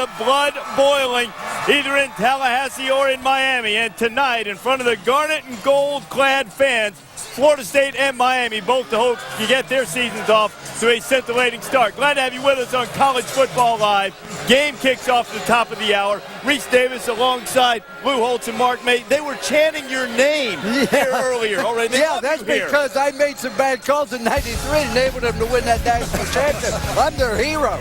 the blood boiling, either in Tallahassee or in Miami. And tonight, in front of the garnet and gold-clad fans, Florida State and Miami both to hope to get their seasons off to a scintillating start. Glad to have you with us on College Football Live. Game kicks off at the top of the hour. Reese Davis alongside Lou Holtz and Mark May. They were chanting your name here earlier. All right, that's because I made some bad calls in '93 and enabled them to win that national championship. I'm their hero.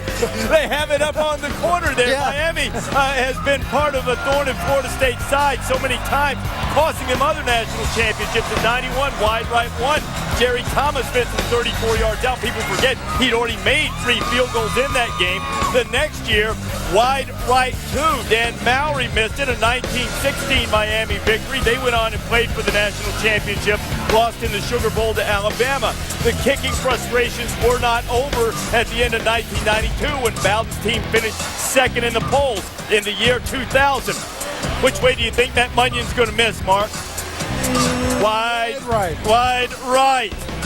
They have it up on the corner there. Yeah. Miami has been part of a thorn in Florida State's side so many times, costing them other national championships. In '91, wide right one. Jerry Thomas missed 34 yards out. People forget he'd already made 3 field goals in that game. The next year, wide right 2. Dan Mowry missed it, a 1916 Miami victory. They went on and played for the national championship, lost in the Sugar Bowl to Alabama. The kicking frustrations were not over at the end of 1992 when Bowden's team finished second in the polls in the year 2000. Which way do you think Matt Munyon's going to miss, Mark? Wide right.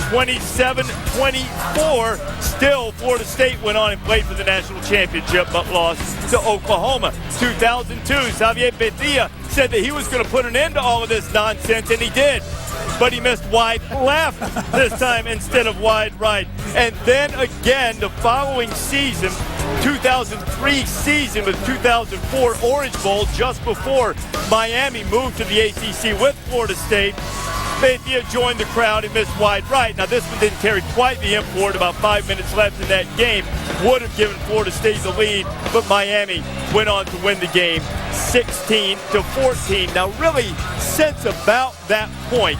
27-24. Still, Florida State went on and played for the national championship, but lost to Oklahoma. 2002, Xavier Betia said that he was going to put an end to all of this nonsense, and he did. But he missed wide left this time instead of wide right. And then again, the following season, 2003 season with 2004 Orange Bowl, just before Miami moved to the ACC with Florida State, Bethia joined the crowd and missed wide right. Now this one didn't carry quite the import. About 5 minutes left in that game would have given Florida State the lead, but Miami went on to win the game 16-14. Now really, since about that point,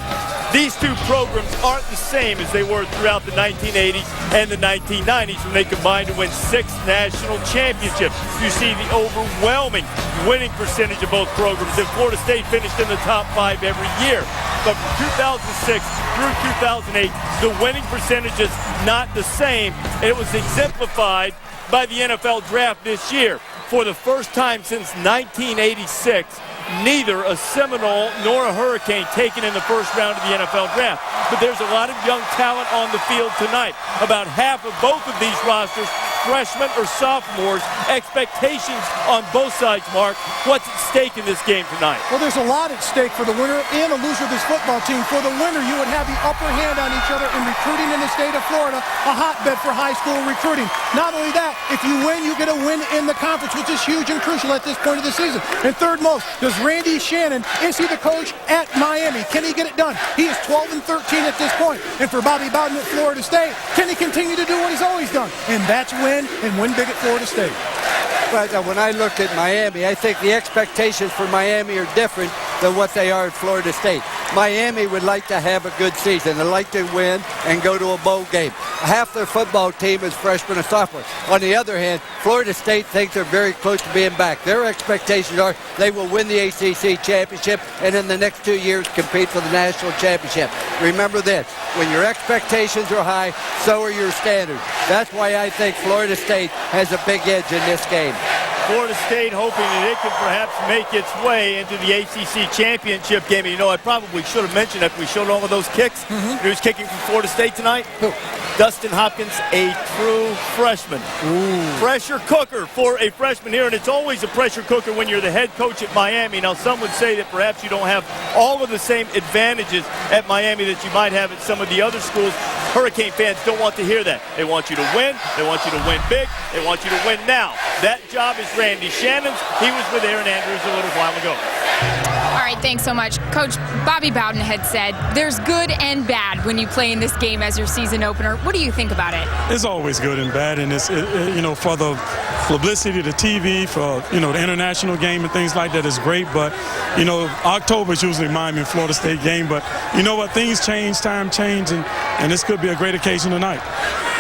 these two programs aren't the same as they were throughout the 1980s and the 1990s when they combined to win 6 national championships. You see the overwhelming winning percentage of both programs, and Florida State finished in the top 5 every year. But from 2006 through 2008, the winning percentage is not the same, and it was exemplified by the NFL draft this year. For the first time since 1986, neither a Seminole nor a Hurricane taken in the first round of the NFL draft. But there's a lot of young talent on the field tonight. About half of both of these rosters, freshmen or sophomores. Expectations on both sides, Mark. What's at stake in this game tonight? Well, there's a lot at stake for the winner and the loser of this football team. For the winner, you would have the upper hand on each other in recruiting in the state of Florida, a hotbed for high school recruiting. Not only that, if you win, you get a win in the conference, which is huge and crucial at this point of the season. And third most, does Randy Shannon, is he the coach at Miami? Can he get it done? He is 12-13 at this point. And for Bobby Bowden at Florida State, can he continue to do what he's always done? And that's win and win big at Florida State. But when I look at Miami, I think the expectations for Miami are different than what they are at Florida State. Miami would like to have a good season. They'd like to win and go to a bowl game. Half their football team is freshmen and sophomores. On the other hand, Florida State thinks they're very close to being back. Their expectations are they will win the ACC championship and in the next 2 years compete for the national championship. Remember this, when your expectations are high, so are your standards. That's why I think Florida State has a big edge in this game. Florida State hoping that it could perhaps make its way into the ACC championship game. And you know, I probably should have mentioned that we showed all of those kicks. Who's kicking for Florida State tonight? Who? Dustin Hopkins, a true freshman. Pressure cooker for a freshman here, and it's always a pressure cooker when you're the head coach at Miami. Now, some would say that perhaps you don't have all of the same advantages at Miami that you might have at some of the other schools. Hurricane fans don't want to hear that. They want you to win. They want you to win big. They want you to win now. That job is Randy Shannon's. He was with Aaron Andrews a little while ago. All right, thanks so much. Coach, Bobby Bowden had said there's good and bad when you play in this game as your season opener. What do you think about it? It's always good and bad, and it's you know, for the publicity, the TV, for the international game and things like that is great. But October is usually Miami and Florida State game. But you know what? Things change, time change, and this could be a great occasion tonight.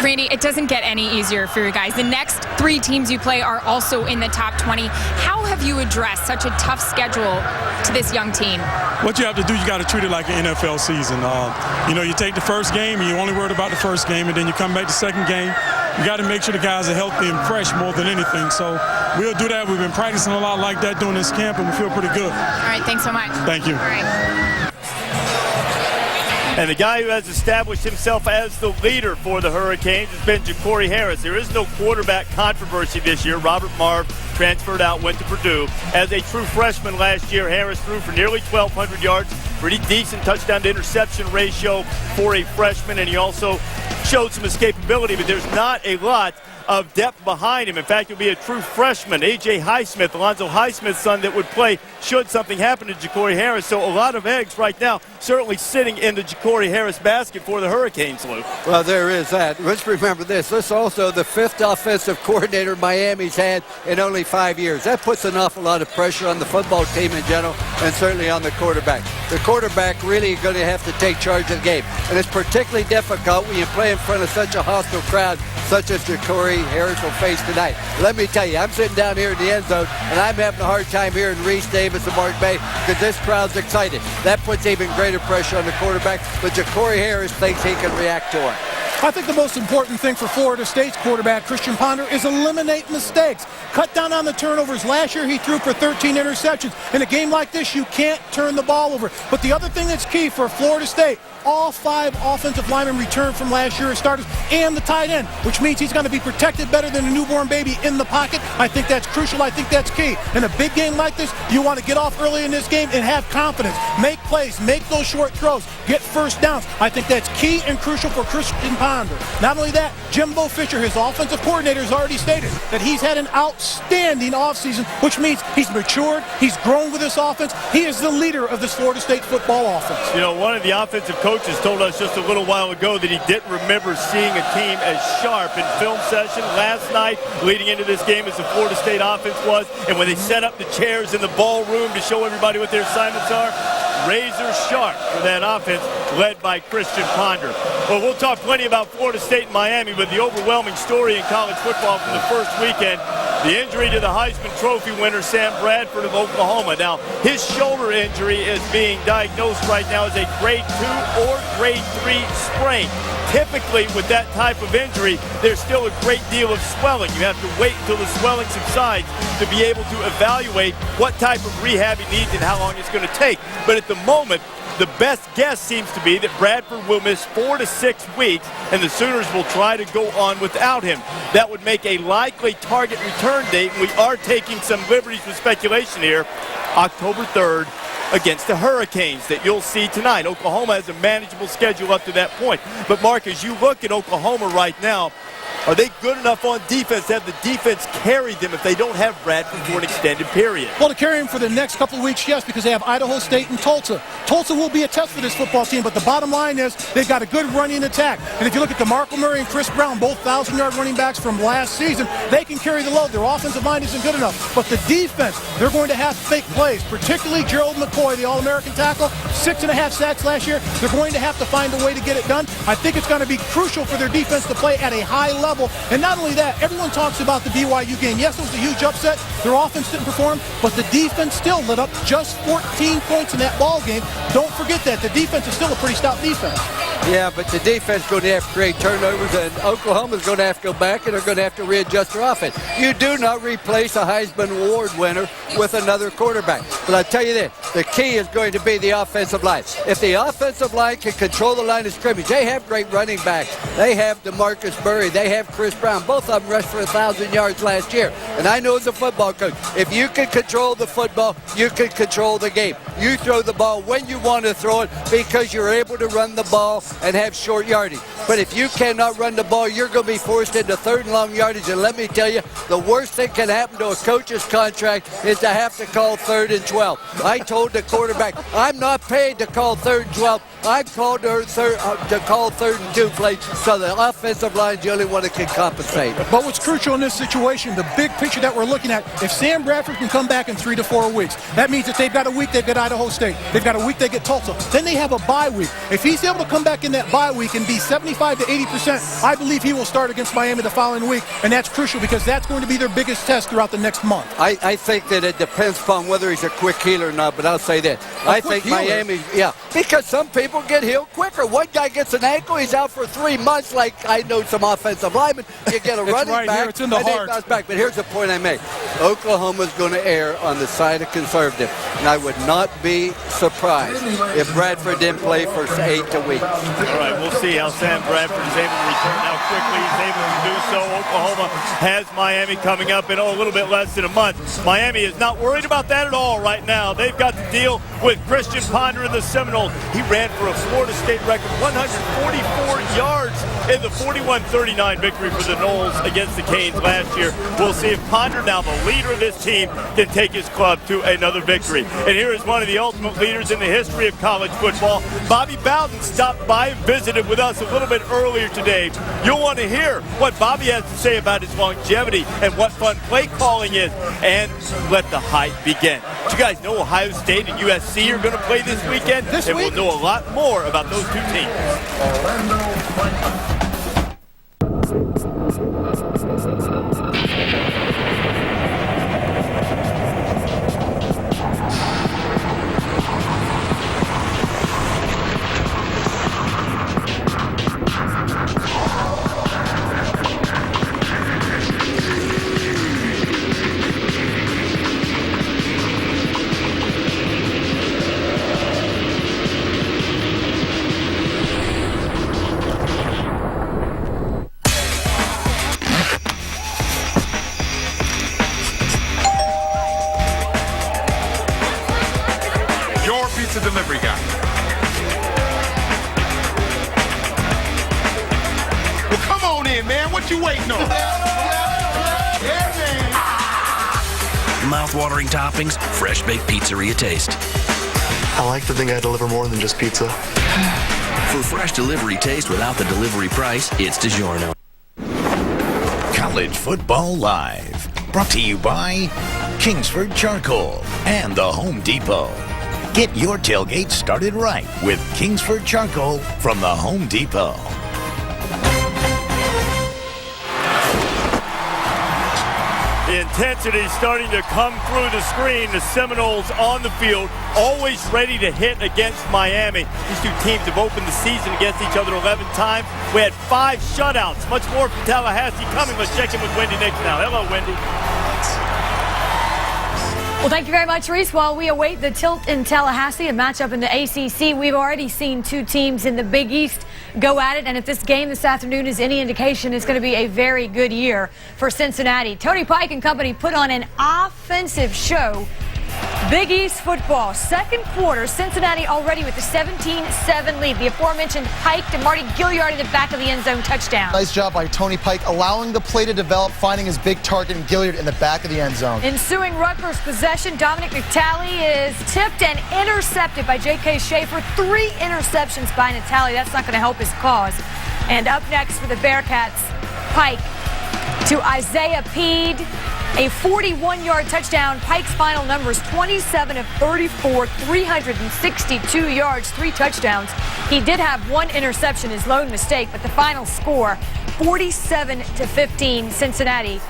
Randy, it doesn't get any easier for you guys. The next 3 teams you play are also in the top 20. How have you addressed such a tough schedule to this young team? What you have to do, you got to treat it like an NFL season. You take the first game and you're only worried about the first game, and then you come back the second game. You got to make sure the guys are healthy and fresh more than anything. So we'll do that. We've been practicing a lot like that during this camp, and we feel pretty good. All right, thanks so much. Thank you. All right. And the guy who has established himself as the leader for the Hurricanes has been Ja'Cory Harris. There is no quarterback controversy this year. Robert Marve transferred out, went to Purdue. As a true freshman last year, Harris threw for nearly 1,200 yards. Pretty decent touchdown-to-interception ratio for a freshman, and he also showed some escapability, but there's not a lot of depth behind him. In fact, he'll be a true freshman. A.J. Highsmith, Alonzo Highsmith's son, that would play should something happen to Ja'Cory Harris. So a lot of eggs right now certainly sitting in the Ja'Cory Harris basket for the Hurricanes, Lou. Well, there is that. Let's remember this. This is also the 5th offensive coordinator Miami's had in only 5 years. That puts an awful lot of pressure on the football team in general and certainly on the quarterback. The quarterback really is going to have to take charge of the game. And it's particularly difficult when you play in front of such a hostile crowd such as Ja'Cory Harris will face tonight. Let me tell you, I'm sitting down here in the end zone, and I'm having a hard time hearing Reese Davis and Mark Bay because this crowd's excited. That puts even greater pressure on the quarterback, but Ja'Cory Harris thinks he can react to it. I think the most important thing for Florida State's quarterback, Christian Ponder, is eliminate mistakes. Cut down on the turnovers. Last year, he threw for 13 interceptions. In a game like this, you can't turn the ball over. But the other thing that's key for Florida State, all 5 offensive linemen returned from last year as starters and the tight end, which means he's going to be protected better than a newborn baby in the pocket. I think that's crucial. I think that's key. In a big game like this, you want to get off early in this game and have confidence. Make plays, make those short throws, get first downs. I think that's key and crucial for Christian Ponder. Not only that, Jimbo Fisher, his offensive coordinator, has already stated that he's had an outstanding offseason, which means he's matured, he's grown with this offense. He is the leader of this Florida State football offense. You know, one of the offensive coaches told us just a little while ago that he didn't remember seeing a team as sharp in film session last night leading into this game as the Florida State offense was. And when they set up the chairs in the ballroom to show everybody what their assignments are, razor sharp for that offense led by Christian Ponder. Well, we'll talk plenty about Florida State and Miami, but the overwhelming story in college football from the first weekend, the injury to the Heisman Trophy winner, Sam Bradford of Oklahoma. Now, his shoulder injury is being diagnosed right now as a grade 2 or grade 3 sprain. Typically, with that type of injury, there's still a great deal of swelling. You have to wait until the swelling subsides to be able to evaluate what type of rehab he needs and how long it's going to take. But at the moment, the best guess seems to be that Bradford will miss 4 to 6 weeks, and the Sooners will try to go on without him. That would make a likely target return date, and we are taking some liberties with speculation here, October 3rd against the Hurricanes that you'll see tonight. Oklahoma has a manageable schedule up to that point. But, Mark, as you look at Oklahoma right now, are they good enough on defense to have the defense carry them if they don't have Bradford for an extended period? Well, to carry him for the next couple of weeks, yes, because they have Idaho State and Tulsa. Tulsa will be a test for this football team, but the bottom line is they've got a good running attack. And if you look at DeMarco Murray and Chris Brown, both 1,000-yard running backs from last season, they can carry the load. Their offensive line isn't good enough. But the defense, they're going to have to make plays, particularly Gerald McCoy, the All-American tackle, 6.5 sacks last year. They're going to have to find a way to get it done. I think it's going to be crucial for their defense to play at a high level. And not only that, everyone talks about the BYU game. Yes, it was a huge upset. Their offense didn't perform, but the defense still lit up just 14 points in that ball game. Don't forget that. The defense is still a pretty stout defense. Yeah, but the defense is going to have to create turnovers, and Oklahoma's going to have to go back, and they're going to have to readjust their offense. You do not replace a Heisman Award winner with another quarterback. But I tell you this, the key is going to be the offensive line. If the offensive line can control the line of scrimmage, they have great running backs. They have DeMarcus Murray. They have Chris Brown. Both of them rushed for 1,000 yards last year. And I know as a football coach, if you can control the football, you can control the game. You throw the ball when you want to throw it because you're able to run the ball and have short yardage. But if you cannot run the ball, you're going to be forced into 3rd and long yardage. And let me tell you, the worst thing can happen to a coach's contract is to have to call 3rd and 12. I told the quarterback, I'm not paid to call 3rd and 12. I'm called to call 3rd and 2 plays, so the offensive line is the only one that can compensate. But what's crucial in this situation, the big picture that we're looking at, if Sam Bradford can come back in 3 to 4 weeks, that means that they've got a week, they've got Idaho State. They've got a week, they get Tulsa. Then they have a bye week. If he's able to come back in that bye week and be 75 to 80%, I believe he will start against Miami the following week, and that's crucial because that's going to be their biggest test throughout the next month. I think that it depends upon whether he's a quick healer or not, but I'll say that. I think Miami, Because some people get healed quicker. One guy gets an ankle, he's out for 3 months. Like I know some offensive linemen, you get a running right back, here. It's in the and they heart. bounce back. But here's the point I make: Oklahoma's going to err on the side of conservative, and I would not be surprised if Bradford didn't play for 8 weeks. All right, we'll see how Sam Bradford is able to return, how quickly he's able to do so. Oklahoma has Miami coming up in a little bit less than a month. Miami is not worried about that at all right now. They've got to deal with Christian Ponder and the Seminoles. He ran for a Florida State record 144 yards in the 41-39 victory for the Noles against the Canes last year. We'll see if Ponder, now the leader of this team, can take his club to another victory. And here is one of the ultimate leaders in the history of college football. Bobby Bowden stopped by and visited with us a little bit earlier today. You'll want to hear what Bobby has to say about his longevity and what fun play calling is, and let the hype begin. Did you guys know Ohio State and USC are going to play this weekend? And we'll know a lot more about those two teams. Pizza delivery guy. Well, come on in, man. What you waiting on? Yeah, man. Mouth-watering toppings, fresh-baked pizzeria taste. I like to think I deliver more than just pizza. For fresh delivery taste without the delivery price, it's DiGiorno. College Football Live, brought to you by Kingsford Charcoal and the Home Depot. Get your tailgate started right with Kingsford Charcoal from the Home Depot. The intensity is starting to come through the screen. The Seminoles on the field, always ready to hit against Miami. These two teams have opened the season against each other 11 times. We had 5 shutouts. Much more from Tallahassee coming. Let's check in with Wendy Nix now. Hello, Wendy. Well, thank you very much, Reese. While we await the tilt in Tallahassee, a matchup in the ACC, we've already seen 2 teams in the Big East go at it. And if this game this afternoon is any indication, it's going to be a very good year for Cincinnati. Tony Pike and company put on an offensive show. Big East football, second quarter, Cincinnati already with a 17-7 lead. The aforementioned Pike to Marty Gilliard in the back of the end zone touchdown. Nice job by Tony Pike, allowing the play to develop, finding his big target, and Gilliard in the back of the end zone. Ensuing Rutgers possession, Dominic McTally is tipped and intercepted by J.K. Schaefer. 3 interceptions by Natali. That's not going to help his cause. And up next for the Bearcats, Pike to Isaiah Peed. A 41-yard touchdown. Pike's final numbers 27 of 34, 362 yards, 3 touchdowns. He did have 1 interception, his lone mistake, but the final score 47-15. Cincinnati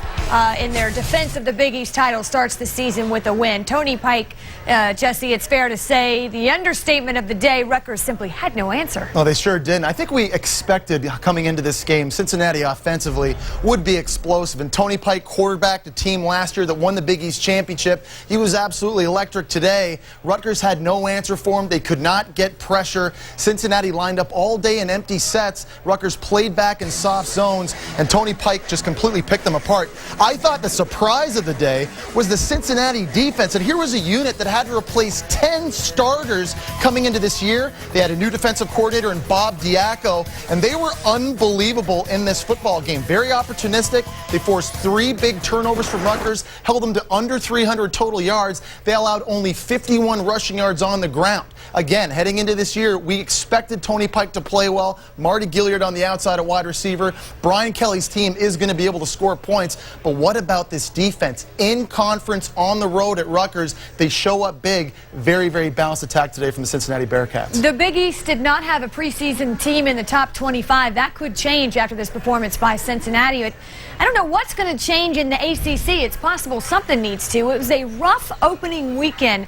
in their defense of the Big East title starts the season with a win. Tony Pike, Jesse, it's fair to say the understatement of the day, Rutgers simply had no answer. Oh, they sure didn't. I think we expected coming into this game, Cincinnati offensively would be explosive. And Tony Pike quarterbacked the team last year that won the Big East championship. He was absolutely electric today. Rutgers had no answer for him. They could not get pressure. Cincinnati lined up all day in empty sets. Rutgers played back in soft zones, and Tony Pike just completely picked them apart. I thought the surprise of the day was the Cincinnati defense, and here was a unit that had to replace 10 starters coming into this year. They had a new defensive coordinator in Bob Diaco, and they were unbelievable in this football game. Very opportunistic. They forced 3 big turnovers from Rutgers, held them to under 300 total yards. They allowed only 51 rushing yards on the ground. Again, heading into this year, we expected Tony Pike to play well. Marty Gilliard on the outside at wide receiver. Brian Kelly's team is going to be able to score points, But what about this defense? In conference, on the road at Rutgers, they show up big. Very, very balanced attack today from the Cincinnati Bearcats. The Big East did not have a preseason team in the top 25. That could change after this performance by Cincinnati. But I don't know what's going to change in the ACC. It's possible something needs to. It was a rough opening weekend.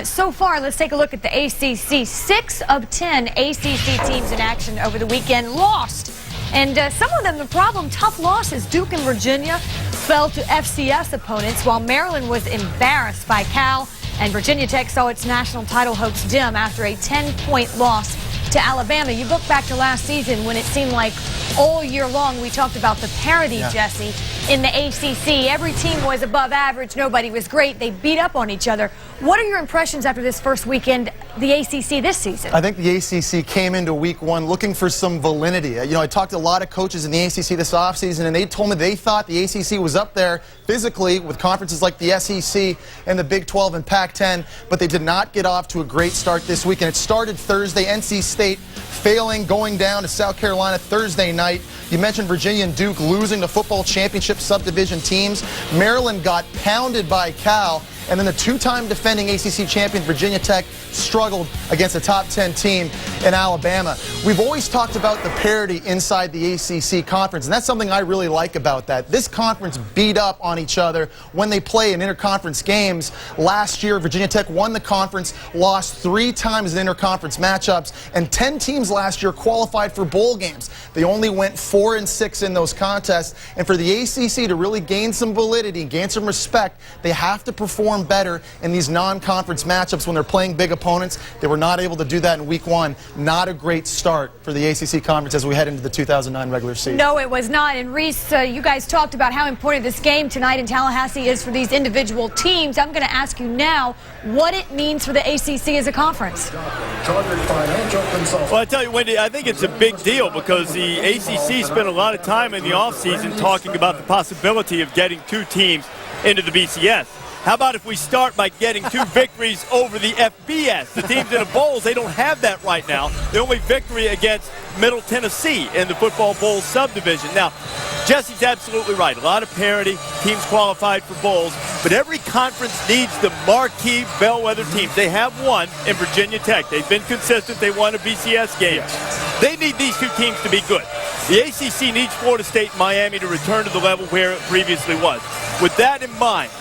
So far, let's take a look at the ACC. 6 of 10 ACC teams in action over the weekend lost. And some of them, the problem, tough losses. Duke and Virginia fell to FCS opponents, while Maryland was embarrassed by Cal, and Virginia Tech saw its national title hopes dim after a 10-point loss to Alabama. You look back to last season when it seemed like all year long we talked about the parity, Jesse, in the ACC. Every team was above average. Nobody was great. They beat up on each other. What are your impressions after this first weekend, the ACC this season? I think the ACC came into week one looking for some validity. You know, I talked to a lot of coaches in the ACC this offseason, and they told me they thought the ACC was up there physically with conferences like the SEC and the Big 12 and Pac-10, but they did not get off to a great start this weekend. It started Thursday. NC State failing, going down to South Carolina Thursday night. You mentioned Virginia and Duke losing to football championship subdivision teams. Maryland got pounded by Cal. And then the two-time defending ACC champion Virginia Tech struggled against a top 10 team in Alabama. We've always talked about the parity inside the ACC conference, and that's something I really like about that. This conference beat up on each other when they play in interconference games. Last year, Virginia Tech won the conference, lost 3 times in interconference matchups, and 10 teams last year qualified for bowl games. They only went 4-6 in those contests, and for the ACC to really gain some validity, gain some respect, they have to perform better in these non-conference matchups when they're playing big opponents. They were not able to do that in week one. Not a great start for the ACC conference as we head into the 2009 regular season. No, it was not. And Reese, you guys talked about how important this game tonight in Tallahassee is for these individual teams. I'm going to ask you now what it means for the ACC as a conference. Well, I tell you, Wendy, I think it's a big deal because the ACC spent a lot of time in the offseason talking about the possibility of getting 2 teams into the BCS. How about if we start by getting 2 victories over the FBS? The teams in the bowls, they don't have that right now. The only victory against Middle Tennessee in the football bowl subdivision. Now, Jesse's absolutely right. A lot of parity, teams qualified for bowls, but every conference needs the marquee bellwether teams. They have one in Virginia Tech. They've been consistent. They won a BCS game. They need these 2 teams to be good. The ACC needs Florida State and Miami to return to the level where it previously was. With that in mind,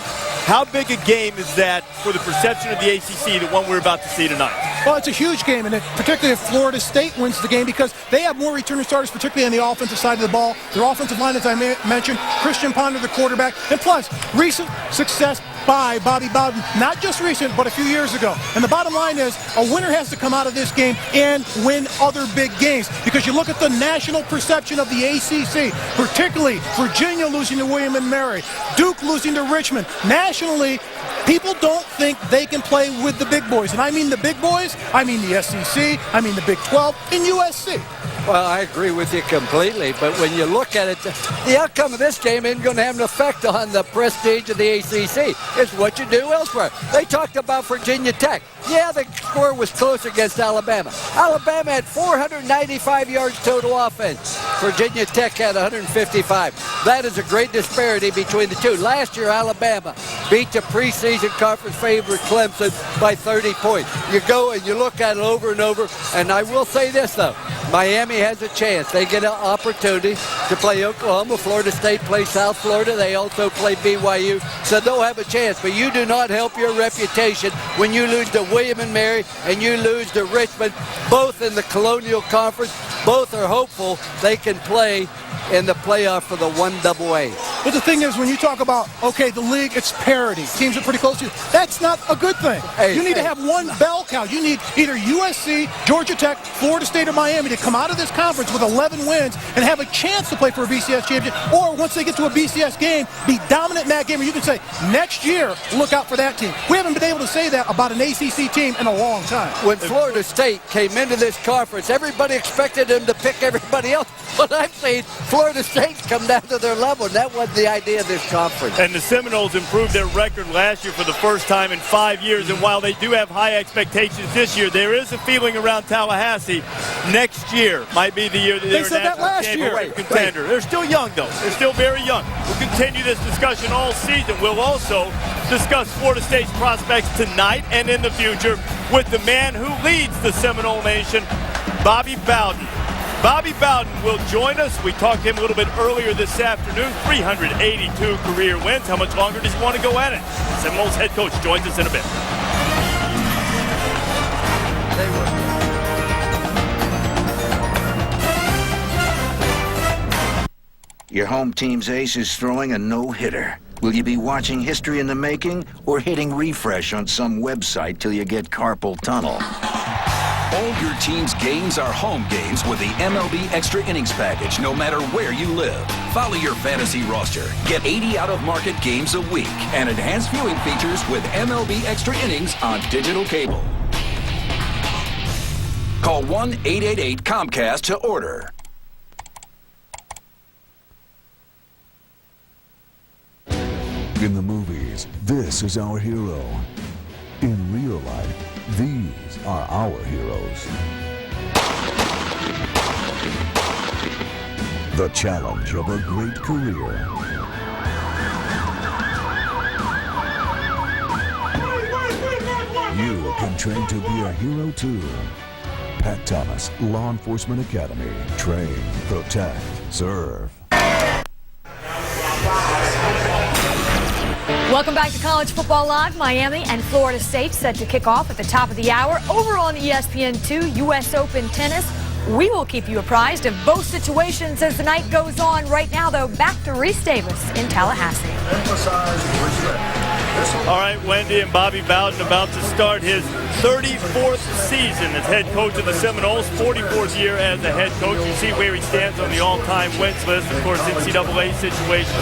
how big a game is that for the perception of the ACC, the one we're about to see tonight? Well, it's a huge game, and particularly if Florida State wins the game, because they have more returning starters, particularly on the offensive side of the ball. Their offensive line, as I mentioned, Christian Ponder, the quarterback, and plus recent success by Bobby Bowden, not just recent, but a few years ago. And the bottom line is a winner has to come out of this game and win other big games, because you look at the national perception of the ACC, particularly Virginia losing to William & Mary, Duke losing to Richmond. Nationally, people don't think they can play with the big boys. And I mean the big boys, I mean the SEC, I mean the Big 12, and USC. Well, I agree with you completely, but when you look at it, the outcome of this game isn't going to have an effect on the prestige of the ACC. It's what you do elsewhere. They talked about Virginia Tech. Yeah, the score was close against Alabama. Alabama had 495 yards total offense. Virginia Tech had 155. That is a great disparity between the two. Last year, Alabama beat the preseason conference favorite Clemson by 30 points. You go and you look at it over and over, and I will say this, though. Miami has a chance. They get an opportunity to play Oklahoma. Florida State plays South Florida. They also play BYU. So they'll have a chance. But you do not help your reputation when you lose to William & Mary and you lose to Richmond, both in the Colonial Conference. Both are hopeful they can play in the playoff for the 1AA. But the thing is, when you talk about, okay, the league, it's parity. Teams are pretty close to you. That's not a good thing. You need to have one bell cow. You need either USC, Georgia Tech, Florida State, or Miami to come out of this conference with 11 wins and have a chance to play for a BCS championship. Or once they get to a BCS game, be dominant in that game. Or you can say, next year, look out for that team. We haven't been able to say that about an ACC team in a long time. When Florida State came into this conference, everybody expected them to pick everybody else. But I've seen Florida State come down to their level, and that wasn't love the idea of this conference. And the Seminoles improved their record last year for the first time in 5 years. And while they do have high expectations this year, there is a feeling around Tallahassee next year might be the year that they're a national championship contender. They're still young, though. They're still very young. We'll continue this discussion all season. We'll also discuss Florida State's prospects tonight and in the future with the man who leads the Seminole Nation, Bobby Bowden. Bobby Bowden will join us. We talked to him a little bit earlier this afternoon. 382 career wins. How much longer does he want to go at it? Seminoles head coach joins us in a bit. Your home team's ace is throwing a no-hitter. Will you be watching history in the making or hitting refresh on some website till you get carpal tunnel? All your team's games are home games with the MLB Extra Innings Package, no matter where you live. Follow your fantasy roster. Get 80 out-of-market games a week and enhanced viewing features with MLB Extra Innings on digital cable. Call 1-888-COMCAST to order. In the movies, this is our hero. In real life, these are our heroes. The challenge of a great career. You can train to be a hero too. Pat Thomas, Law Enforcement Academy. Train, protect, serve. Welcome back to College Football Live. Miami and Florida State set to kick off at the top of the hour. Over on ESPN2, U.S. Open Tennis. We will keep you apprised of both situations as the night goes on. Right now, though, back to Reese Davis in Tallahassee. All right, Wendy and Bobby Bowden about to start his 34th season as head coach of the Seminoles, 44th year as a head coach. You see where he stands on the all-time wins list. Of course, NCAA situations,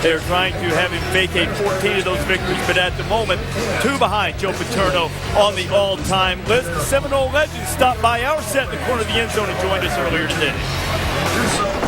they're trying to have him vacate 14 of those victories, but at the moment, 2 behind Joe Paterno on the all-time list. The Seminole legend stopped by our set in the corner of the end zone and joined us earlier today.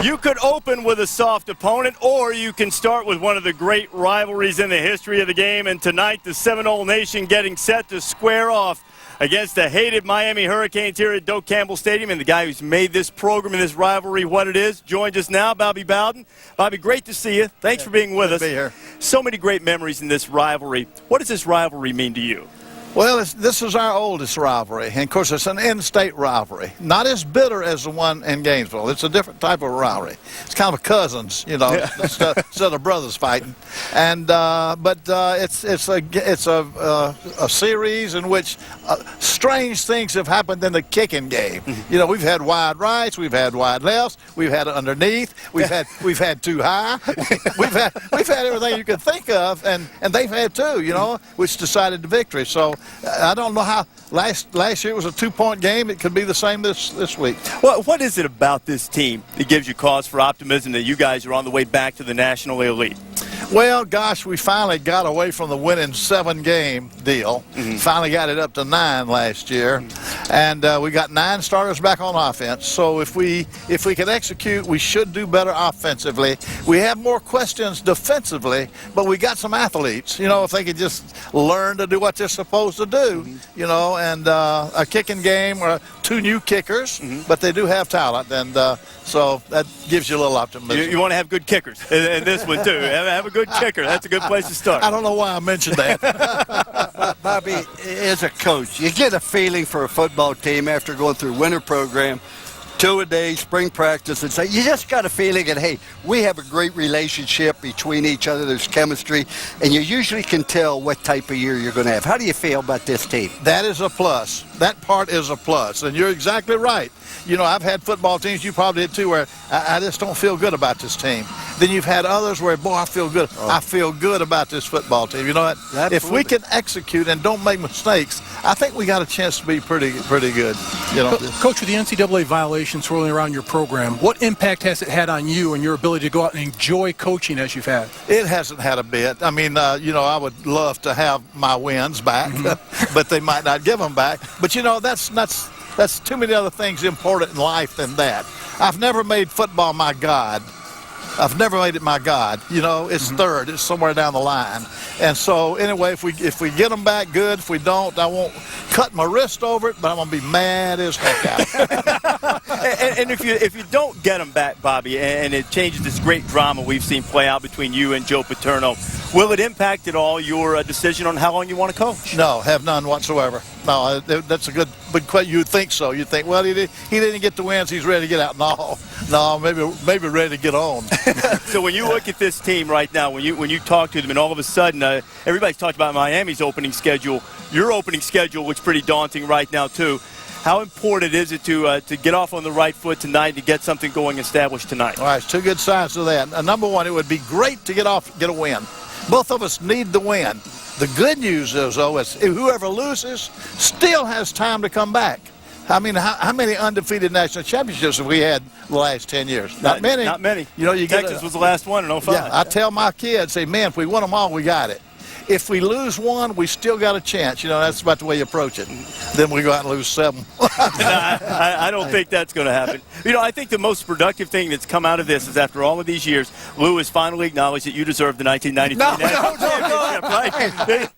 You could open with a soft opponent, or you can start with one of the great rivalries in the history of the game. And tonight, the Seminole Nation getting set to square off against the hated Miami Hurricanes here at Doak Campbell Stadium. And the guy who's made this program and this rivalry what it is joins us now, Bobby Bowden. Bobby, great to see you. Thanks for being with us. Good to be here. So many great memories in this rivalry. What does this rivalry mean to you? Well, this is our oldest rivalry, and of course it's an in-state rivalry. Not as bitter as the one in Gainesville. It's a different type of rivalry. It's kind of cousins, you know, instead of brothers fighting. And but it's a series in which strange things have happened in the kicking game. You know, we've had wide rights, we've had wide lefts, we've had underneath, we've had too high, we've had everything you could think of, and they've had too, you know, which decided the victory. So I don't know how last year was a 2-point game. It could be the same this week. Well, what is it about this team that gives you cause for optimism that you guys are on the way back to the National Elite? Well, gosh, we finally got away from the winning 7-game deal. Finally got it up to 9 last year. And we got 9 starters back on offense. So if we can execute, we should do better offensively. We have more questions defensively, but we got some athletes. You know, if they could just learn to do what they're supposed to do, you know, and a kicking game or 2 new kickers, but they do have talent. And so that gives you a little optimism. You want to have good kickers, and this one too. Have a good kicker. That's a good place to start. I don't know why I mentioned that. Bobby, as a coach, you get a feeling for a football team after going through winter program, 2-a-day, spring practice, and say you just got a feeling that, hey, we have a great relationship between each other. There's chemistry, and you usually can tell what type of year you're going to have. How do you feel about this team? That is a plus. That part is a plus, and you're exactly right. You know, I've had football teams, you probably did too, where I just don't feel good about this team. Then you've had others where, boy, I feel good. I feel good about this football team. You know what? Absolutely. If we can execute and don't make mistakes, I think we got a chance to be pretty good. You know, Coach, with the NCAA violations swirling around your program, what impact has it had on you and your ability to go out and enjoy coaching as you've had? It hasn't had a bit. I mean, you know, I would love to have my wins back, but they might not give them back. But, you know, that's too many other things important in life than that. I've never made football my God. I've never made it my God. You know, it's third. It's somewhere down the line. And so, anyway, if we get them back, good. If we don't, I won't cut my wrist over it, but I'm going to be mad as heck out. and if you don't get them back, Bobby, and it changes this great drama we've seen play out between you and Joe Paterno, will it impact at all your decision on how long you want to coach? No, have none whatsoever. No, that's a good question. You'd think so. You'd think, well, he didn't get the wins. He's ready to get out. No, maybe ready to get on. So when you look at this team right now, when you talk to them, and all of a sudden everybody's talked about Miami's opening schedule. Your opening schedule looks pretty daunting right now too. How important is it to get off on the right foot tonight, to get something going established tonight? All right, it's two good signs to that. Number one, it would be great to get a win. Both of us need the win. The good news is, though, is whoever loses still has time to come back. I mean, how many undefeated national championships have we had the last 10 years? Not many. Not many. You know, Texas was the last one in 05. Yeah, I tell my kids, say, man, if we win them all, we got it. If we lose one, we still got a chance. You know, that's about the way you approach it. Then we go out and lose 7. I don't think that's going to happen. You know, I think the most productive thing that's come out of this is after all of these years, Lou has finally acknowledged that you deserve the 1993 national championship, right?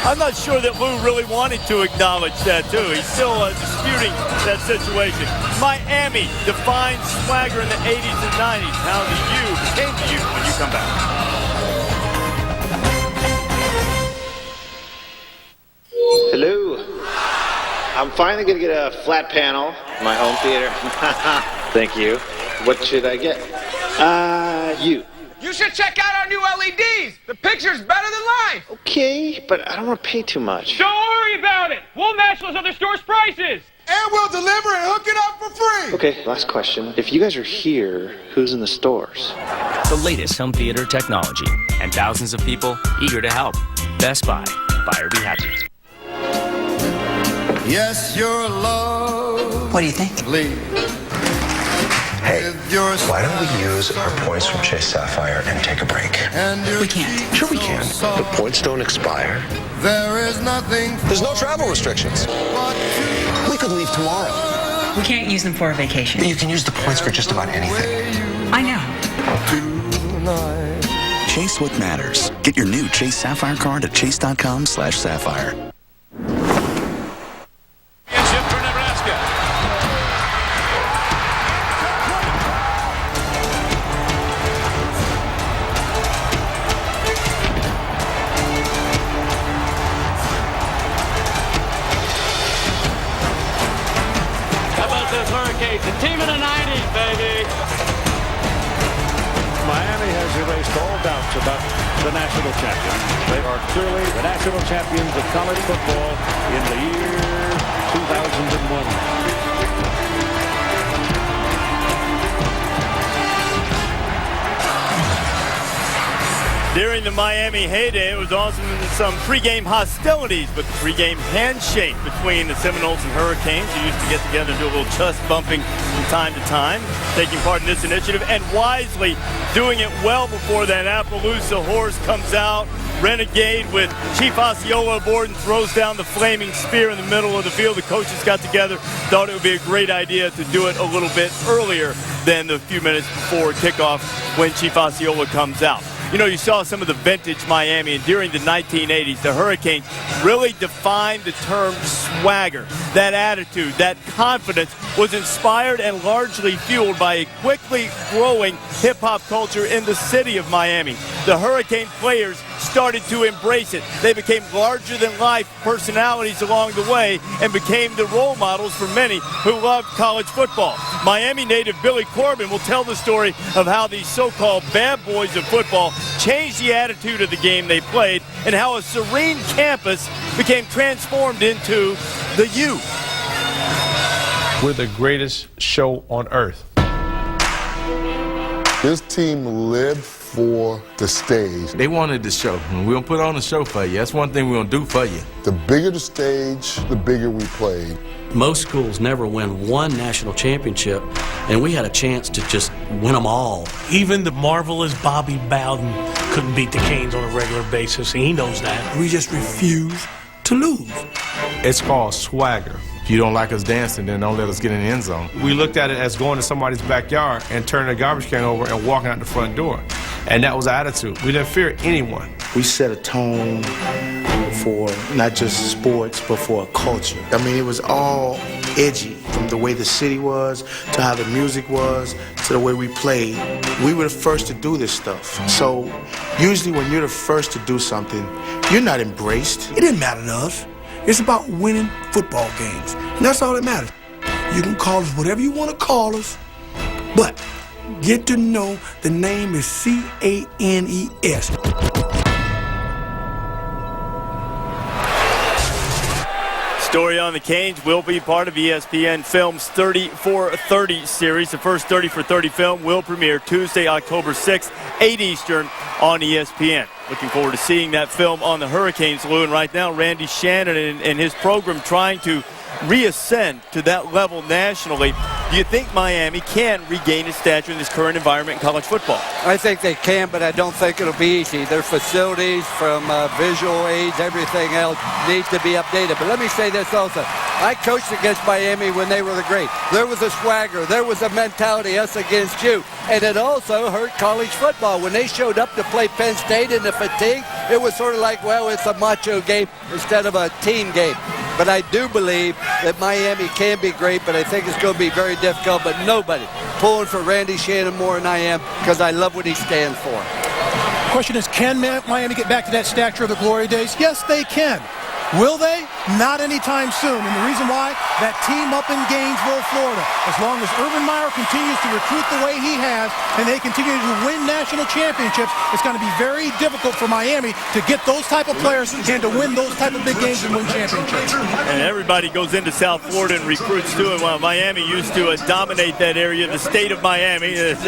I'm not sure that Lou really wanted to acknowledge that, too. He's still disputing that situation. Miami defined swagger in the 80s and 90s. How the U became the U when you come back. Hello. I'm finally going to get a flat panel in my home theater. Thank you. What should I get? You. You should check out our new LEDs. The picture's better than life. Okay, but I don't want to pay too much. Don't worry about it. We'll match those other stores' prices. And we'll deliver and hook it up for free. Okay, last question. If you guys are here, who's in the stores? The latest home theater technology and thousands of people eager to help. Best Buy. Buyer be happy. Yes, your love. What do you think? Hey, why don't we use our points from Chase Sapphire and take a break? We can't. Sure we can. The points don't expire. There's no travel restrictions. We could leave tomorrow. We can't use them for a vacation. But you can use the points for just about anything. I know. Chase what matters. Get your new Chase Sapphire card at chase.com/sapphire. The team of the 90s, baby. Miami has erased all doubts about the national champions. They are clearly the national champions of college football in the year 2001. During the Miami heyday, it was also some pregame hostilities, but the pregame handshake between the Seminoles and Hurricanes, who used to get together and do a little chest bumping from time to time, taking part in this initiative, and wisely doing it well before that Appaloosa horse comes out, renegade with Chief Osceola aboard and throws down the flaming spear in the middle of the field. The coaches got together, thought it would be a great idea to do it a little bit earlier than the few minutes before kickoff when Chief Osceola comes out. You know, you saw some of the vintage Miami, and during the 1980s, the Hurricanes really defined the term swagger. That attitude, that confidence was inspired and largely fueled by a quickly growing hip-hop culture in the city of Miami. The Hurricane players started to embrace it. They became larger-than-life personalities along the way and became the role models for many who loved college football. Miami native Billy Corbin will tell the story of how these so-called bad boys of football changed the attitude of the game they played and how a serene campus became transformed into the U. We're the greatest show on earth. This team lived for the stage. They wanted the show, and we're gonna put on a show for you. That's one thing we're gonna do for you. The bigger the stage, the bigger we played. Most schools never win one national championship, and we had a chance to just win them all. Even the marvelous Bobby Bowden couldn't beat the Canes on a regular basis, and he knows that. We just refuse to lose. It's called swagger. If you don't like us dancing, then don't let us get in the end zone. We looked at it as going to somebody's backyard and turning a garbage can over and walking out the front door. And that was our attitude. We didn't fear anyone. We set a tone for not just sports, but for a culture. I mean, it was all edgy, from the way the city was, to how the music was, to the way we played. We were the first to do this stuff. So usually when you're the first to do something, you're not embraced. It didn't matter to us. It's about winning football games. And that's all that matters. You can call us whatever you want to call us, but get to know the name is C-A-N-E-S. Story on the Canes will be part of ESPN Film's 30 for 30 series. The first 30 for 30 film will premiere Tuesday, October 6th, 8 Eastern on ESPN. Looking forward to seeing that film on the Hurricanes, Lou. And right now, Randy Shannon and his program trying to reascend to that level nationally. Do you think Miami can regain its stature in this current environment in college football? I think they can, but I don't think it'll be easy. Their facilities, from visual aids, everything else, needs to be updated. But let me say this also. I coached against Miami when they were the great. There was a swagger. There was a mentality, us against you. And it also hurt college football. When they showed up to play Penn State in the fatigue, it was sort of like, well, it's a macho game instead of a team game. But I do believe that Miami can be great, but I think it's going to be very difficult. But nobody pulling for Randy Shannon more than I am, because I love what he stands for. The question is, can Miami get back to that stature of the glory days? Yes, they can. Will they? Not anytime soon. And the reason why, that team up in Gainesville, Florida, as long as Urban Meyer continues to recruit the way he has and they continue to win national championships, it's going to be very difficult for Miami to get those type of players and to win those type of big games and win championships. And everybody goes into South Florida and recruits to it. While Miami used to dominate that area, the state of Miami, as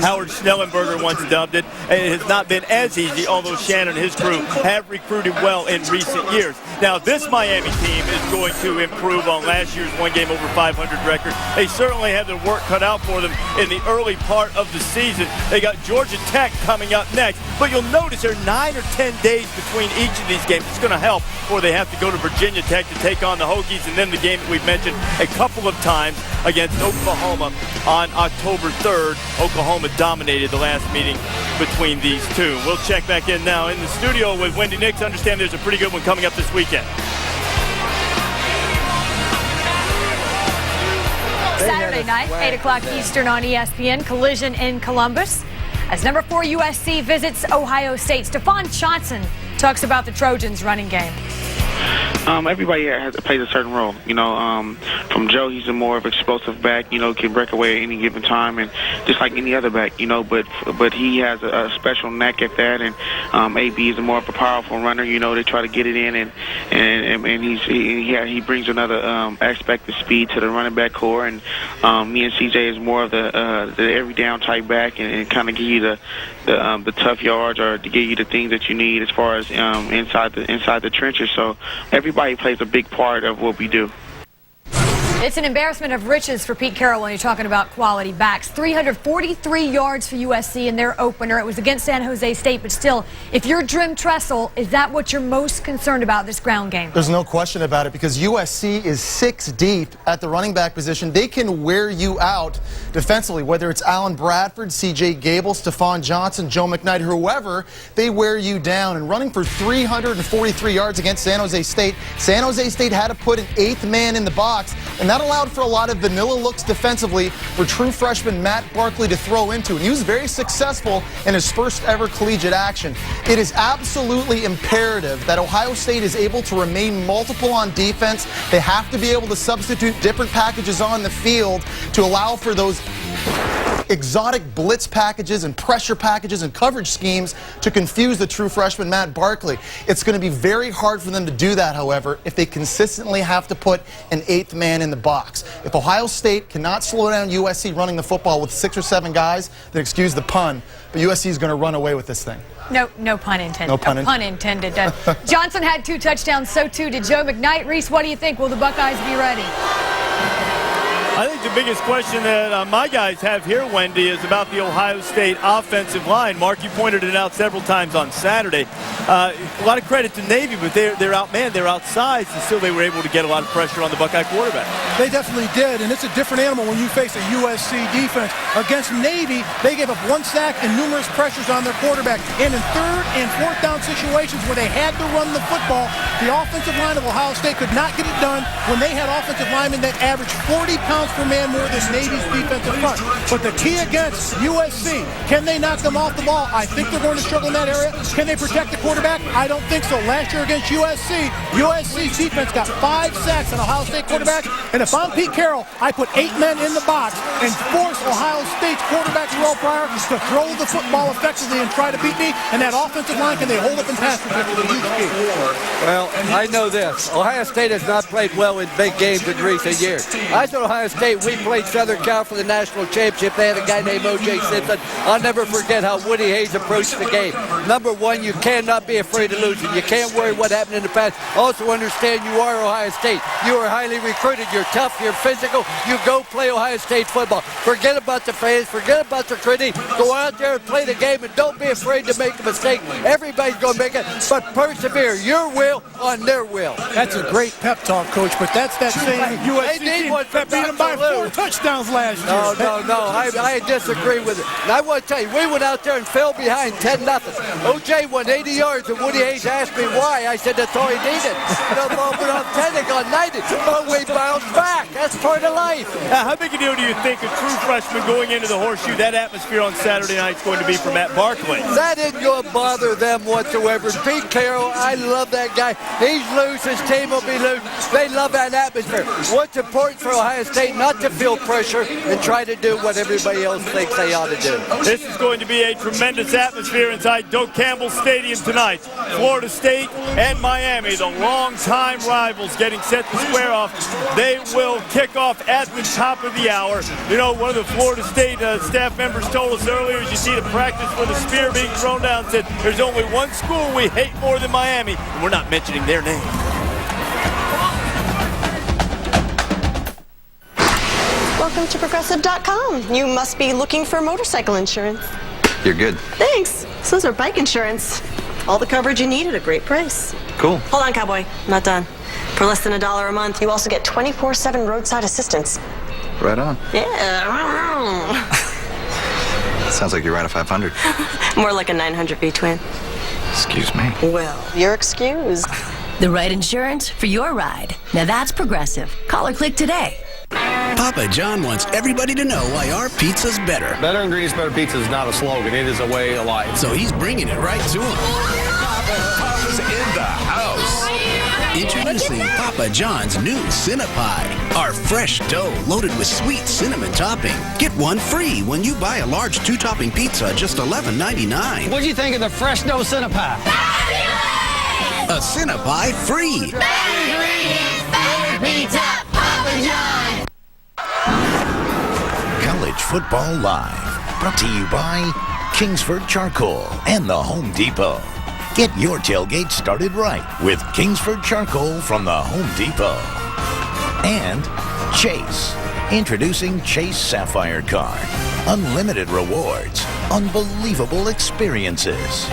Howard Schnellenberger once dubbed it, it has not been as easy, although Shannon and his crew have recruited well in recent years. Now, this Miami team is going to improve on last year's one-game over 500 record. They certainly have their work cut out for them in the early part of the season. They got Georgia Tech coming up next, but you'll notice there are 9 or 10 days between each of these games. It's going to help, or they have to go to Virginia Tech to take on the Hokies, and then the game that we've mentioned a couple of times against Oklahoma on October 3rd. Oklahoma dominated the last meeting between these two. We'll check back in now in the studio with Wendy Nix. Understand there's a pretty good one coming up this weekend. Saturday night, 8 o'clock Eastern on ESPN, collision in Columbus. As number 4 USC visits Ohio State, Stephon Johnson talks about the Trojans' running game. Everybody here plays a certain role. You know, from Joe, he's a more of explosive back. You know, can break away at any given time, and just like any other back. You know, but he has a special knack at that. And AB is more of a powerful runner. You know, they try to get it in, and he brings another aspect of speed to the running back core. And me and CJ is more of the every down type back, and kind of give you the tough yards, or to give you the things that you need as far as inside the trenches. So everybody plays a big part of what we do. It's an embarrassment of riches for Pete Carroll when you're talking about quality backs. 343 yards for USC in their opener. It was against San Jose State, but still, if you're Drim Tressel, is that what you're most concerned about this ground game? There's no question about it, because USC is 6 deep at the running back position. They can wear you out defensively, whether it's Alan Bradford, C.J. Gable, Stephon Johnson, Joe McKnight, whoever, they wear you down. And running for 343 yards against San Jose State, San Jose State had to put an 8th man in the box, and that allowed for a lot of vanilla looks defensively for true freshman Matt Barkley to throw into. And he was very successful in his first ever collegiate action. It is absolutely imperative that Ohio State is able to remain multiple on defense. They have to be able to substitute different packages on the field to allow for those exotic blitz packages and pressure packages and coverage schemes to confuse the true freshman Matt Barkley. It's going to be very hard for them to do that, however, if they consistently have to put an 8th man in the box. If Ohio State cannot slow down USC running the football with 6 or 7 guys, then excuse the pun, but USC is going to run away with this thing. No pun intended. No pun intended. Johnson had 2 touchdowns, so too did Joe McKnight. Reese, what do you think? Will the Buckeyes be ready? I think the biggest question that my guys have here, Wendy, is about the Ohio State offensive line. Mark, you pointed it out several times on Saturday. A lot of credit to Navy, but they're outmanned, they're outsized, and still they were able to get a lot of pressure on the Buckeye quarterback. They definitely did, and it's a different animal when you face a USC defense. Against Navy, they gave up 1 sack and numerous pressures on their quarterback. And in third and fourth down situations where they had to run the football, the offensive line of Ohio State could not get it done when they had offensive linemen that averaged 40 pounds per man more than Navy's defensive front. But the key against USC, can they knock them off the ball? I think they're going to struggle in that area. Can they protect the quarterback? I don't think so. Last year against USC's defense got 5 sacks on Ohio State quarterbacks. And if I'm Pete Carroll, I put 8 men in the box and force Ohio State's quarterback Terrell Pryor to throw the football effectively and try to beat me. And that offensive line, can they hold up and pass protect with a huge key? Well, I know this. Ohio State has not played well in big games in recent years. I said Ohio State, we played Southern Cal for the national championship. They had a guy named O.J. Simpson. I'll never forget how Woody Hayes approached the game. Number one, you cannot be afraid of losing. You can't worry what happened in the past. Also understand you are Ohio State. You are highly recruited. You're tough. You're physical. You go play Ohio State football. Forget about the fans. Forget about the critique. Go out there and play the game, and don't be afraid to make a mistake. Everybody's going to make it, but persevere. Your will on their will. That's a great pep talk, Coach, but that's that same USC team that beat them by 4 touchdowns last year. No. I disagree with it. And I want to tell you, we went out there and fell behind 10-0. O.J. won 80 yards, and Woody Hayes asked me why. I said that's all he needed. The ball went off 10, it got 90, but we bounced back. That's part of life. How big a deal do you think a true freshman going into the Horseshoe, that atmosphere on Saturday night is going to be for Matt Barkley? That isn't going to bother them whatsoever. Pete Carroll, I love that guy. He's loose. His team will be loose. They love that atmosphere. What's important for Ohio State, not to feel pressure and try to do what everybody else thinks they ought to do. This is going to be a tremendous atmosphere inside Doak Campbell Stadium tonight. Florida State and Miami, the longtime rivals, getting set to square off. They will kick off at the top of the hour. You know, one of the Florida State staff members told us earlier, as you see the practice for the spear being thrown down, said there's only one school we hate more than Miami, and we're not mentioning their name. Welcome to Progressive.com. You must be looking for motorcycle insurance. You're good. Thanks. So is our bike insurance. All the coverage you need at a great price. Cool. Hold on, cowboy. I'm not done. For less than $1 a month, you also get 24/7 roadside assistance. Right on. Yeah. Sounds like you're right at 500. More like a 900 V-twin. Excuse me. Well, you're excused. The right insurance for your ride. Now that's Progressive. Call or click today. Papa John wants everybody to know why our pizza's better. Better ingredients, better pizza is not a slogan. It is a way of life. So he's bringing it right to them. Papa's in the house. Introducing Papa John's new Cinnapie. Our fresh dough loaded with sweet cinnamon topping. Get one free when you buy a large 2-topping pizza, just $11.99. What'd you think of the fresh dough Cinnapie? A Cinnapie free. Better ingredients, better pizza, Papa John. College Football Live, brought to you by Kingsford Charcoal and the Home Depot. Get your tailgate started right with Kingsford Charcoal from the Home Depot. And Chase, introducing Chase Sapphire Card. Unlimited rewards, unbelievable experiences.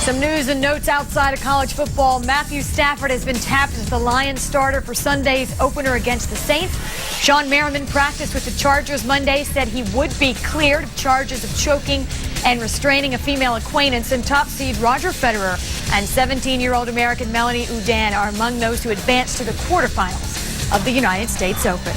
Some news and notes outside of college football. Matthew Stafford has been tapped as the Lions starter for Sunday's opener against the Saints. Sean Merriman practiced with the Chargers Monday, said he would be cleared of charges of choking and restraining a female acquaintance. And top seed Roger Federer and 17-year-old American Melanie Oudin are among those who advanced to the quarterfinals of the United States Open.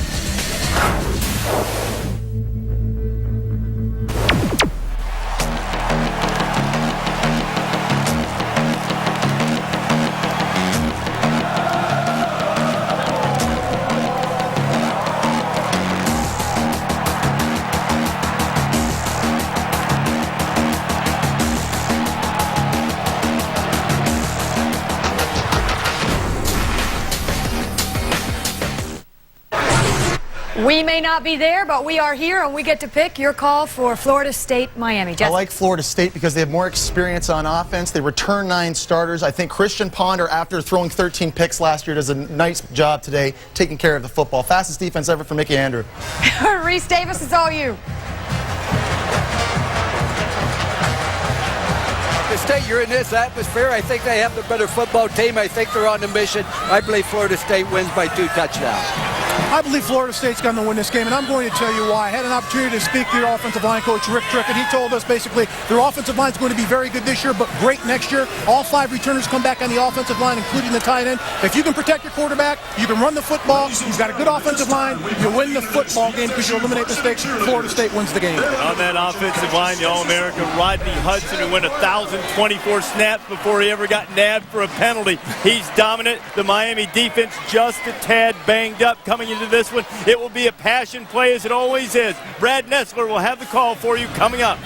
We may not be there, but we are here, and we get to pick your call for Florida State, Miami. Jesse. I like Florida State because they have more experience on offense. They return 9 starters. I think Christian Ponder, after throwing 13 picks last year, does a nice job today taking care of the football. Fastest defense ever for Mickey Andrew. Reese Davis, it's all you. State, you're in this atmosphere. I think they have the better football team. I think they're on the mission. I believe Florida State wins by 2 touchdowns. I believe Florida State's going to win this game, and I'm going to tell you why. I had an opportunity to speak to their offensive line coach, Rick Trick, and he told us basically their offensive line is going to be very good this year, but great next year. All 5 returners come back on the offensive line, including the tight end. If you can protect your quarterback, you can run the football, you've got a good offensive line, you win the football game because you eliminate mistakes. Florida State wins the game. On that offensive line, the All-American Rodney Hudson, who went 1,024 snaps before he ever got nabbed for a penalty. He's dominant. The Miami defense just a tad banged up coming into this one. It will be a passion play as it always is. Brad Nessler will have the call for you coming up.